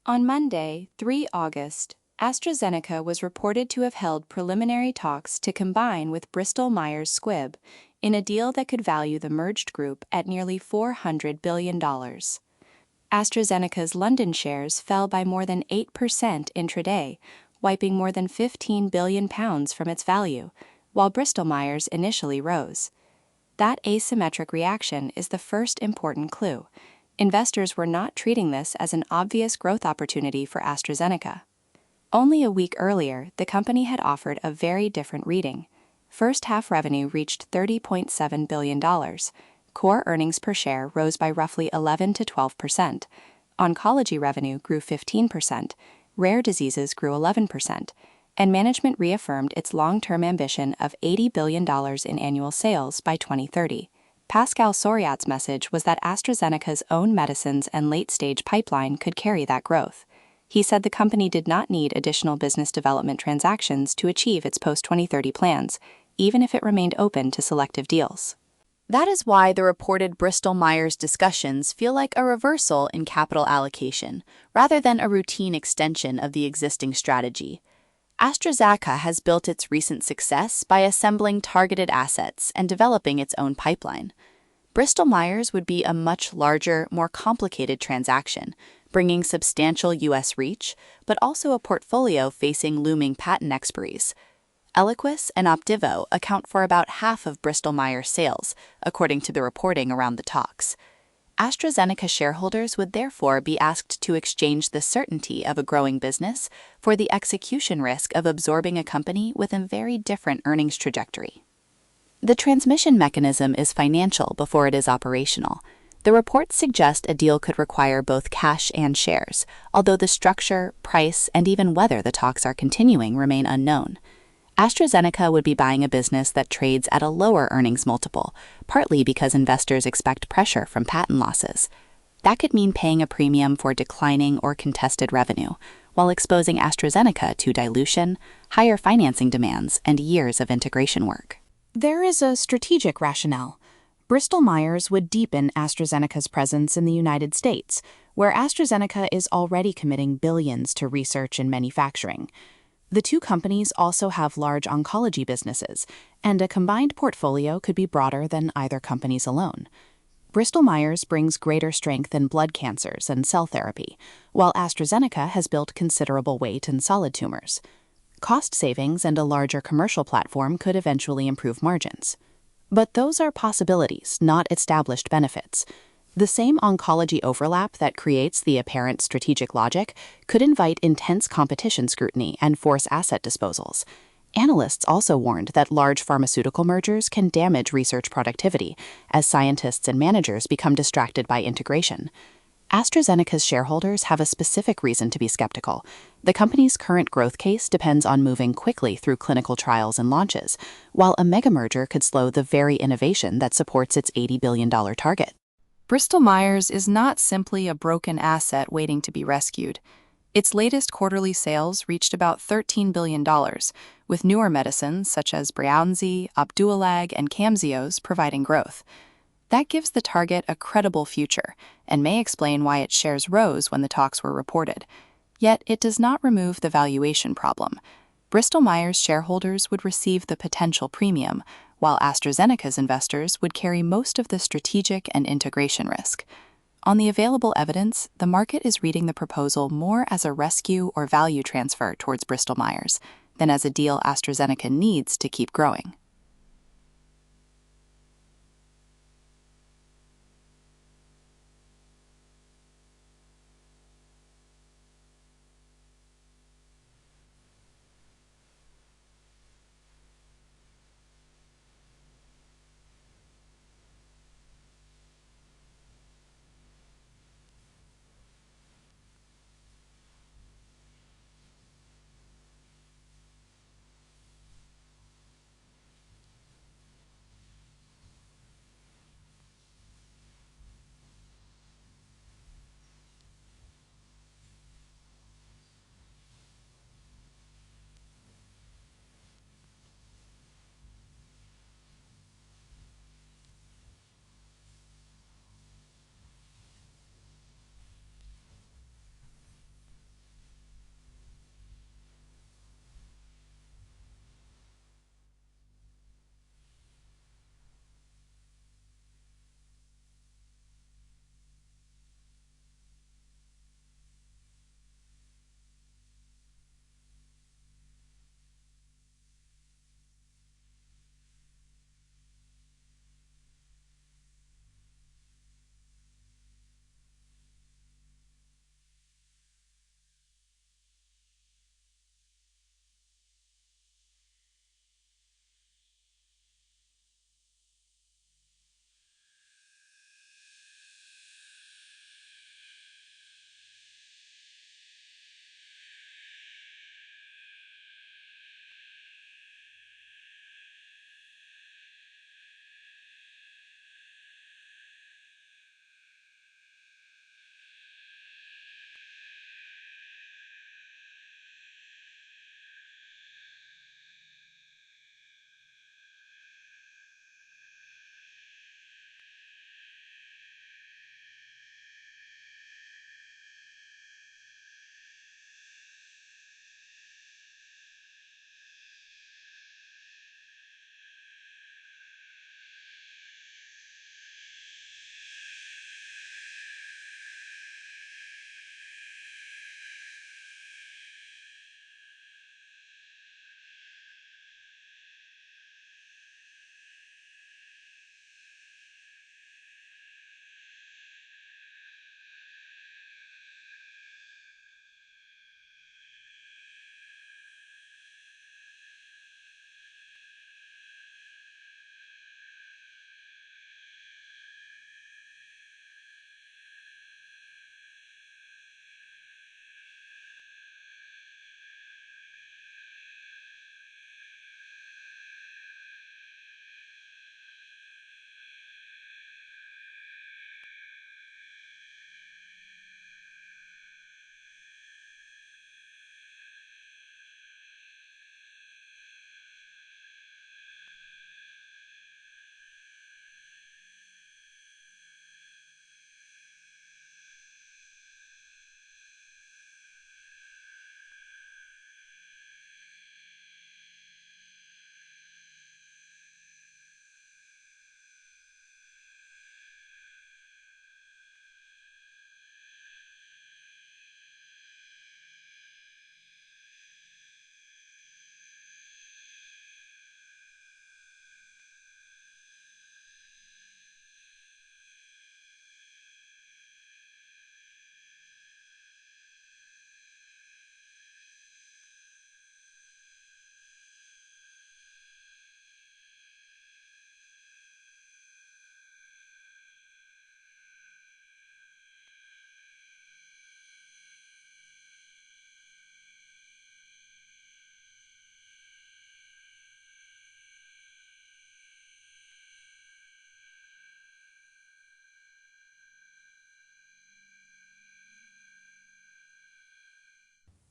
On Monday, 3 August, AstraZeneca was reported to have held preliminary talks to combine with Bristol Myers Squibb in a deal that could value the merged group at nearly $400 billion. AstraZeneca's London shares fell by more than 8% intraday, wiping more than £15 billion from its value, while Bristol Myers initially rose. That asymmetric reaction is the first important clue. Investors were not treating this as an obvious growth opportunity for AstraZeneca. Only a week earlier, the company had offered a very different reading. First-half revenue reached $30.7 billion. Core earnings per share rose by roughly 11 to 12%. Oncology revenue grew 15%, rare diseases grew 11%, and management reaffirmed its long-term ambition of $80 billion in annual sales by 2030. Pascal Soriot's message was that AstraZeneca's own medicines and late-stage pipeline could carry that growth. He said the company did not need additional business development transactions to achieve its post-2030 plans, even if it remained open to selective deals. That is why the reported Bristol Myers discussions feel like a reversal in capital allocation, rather than a routine extension of the existing strategy. AstraZeneca has built its recent success by assembling targeted assets and developing its own pipeline. Bristol Myers would be a much larger, more complicated transaction, bringing substantial U.S. reach, but also a portfolio facing looming patent expiries. Eliquis and Opdivo account for about half of Bristol Myers sales, according to the reporting around the talks. AstraZeneca shareholders would therefore be asked to exchange the certainty of a growing business for the execution risk of absorbing a company with a very different earnings trajectory. The transmission mechanism is financial before it is operational. The reports suggest a deal could require both cash and shares, although the structure, price, and even whether the talks are continuing remain unknown. AstraZeneca would be buying a business that trades at a lower earnings multiple, partly because investors expect pressure from patent losses. That could mean paying a premium for declining or contested revenue, while exposing AstraZeneca to dilution, higher financing demands, and years of integration work. There is a strategic rationale. Bristol Myers would deepen AstraZeneca's presence in the United States, where AstraZeneca is already committing billions to research and manufacturing. The two companies also have large oncology businesses, and a combined portfolio could be broader than either company's alone. Bristol Myers brings greater strength in blood cancers and cell therapy, while AstraZeneca has built considerable weight in solid tumors. Cost savings and a larger commercial platform could eventually improve margins. But those are possibilities, not established benefits. The same oncology overlap that creates the apparent strategic logic could invite intense competition scrutiny and force asset disposals. Analysts also warned that large pharmaceutical mergers can damage research productivity as scientists and managers become distracted by integration. AstraZeneca's shareholders have a specific reason to be skeptical. The company's current growth case depends on moving quickly through clinical trials and launches, while a mega merger could slow the very innovation that supports its $80 billion target. Bristol Myers is not simply a broken asset waiting to be rescued. Its latest quarterly sales reached about $13 billion, with newer medicines such as Breyanzi, Opdualag, and Camzyos providing growth. That gives the target a credible future and may explain why its shares rose when the talks were reported. Yet it does not remove the valuation problem. Bristol Myers shareholders would receive the potential premium, while AstraZeneca's investors would carry most of the strategic and integration risk. On the available evidence, the market is reading the proposal more as a rescue or value transfer towards Bristol Myers than as a deal AstraZeneca needs to keep growing.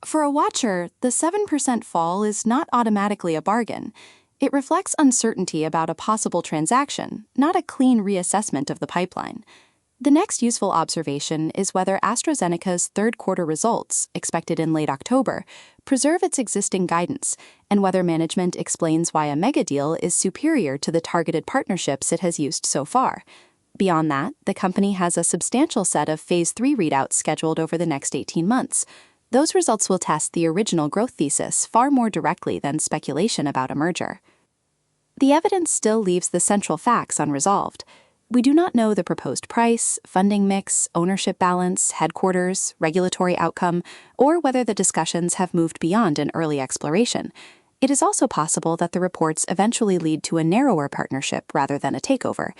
For a watcher, the 7% fall is not automatically a bargain. It reflects uncertainty about a possible transaction, not a clean reassessment of the pipeline. The next useful observation is whether AstraZeneca's third-quarter results, expected in late October, preserve its existing guidance, and whether management explains why a mega deal is superior to the targeted partnerships it has used so far. Beyond that, the company has a substantial set of Phase 3 readouts scheduled over the next 18 months. Those results will test the original growth thesis far more directly than speculation about a merger. The evidence still leaves the central facts unresolved. We do not know the proposed price, funding mix, ownership balance, headquarters, regulatory outcome, or whether the discussions have moved beyond an early exploration. It is also possible that the reports eventually lead to a narrower partnership rather than a takeover.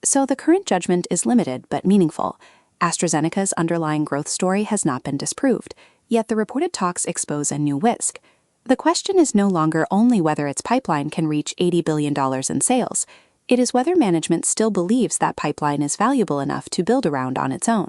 So the current judgment is limited but meaningful. AstraZeneca's underlying growth story has not been disproved, yet the reported talks expose a new risk. The question is no longer only whether its pipeline can reach $80 billion in sales. It is whether management still believes that pipeline is valuable enough to build around on its own.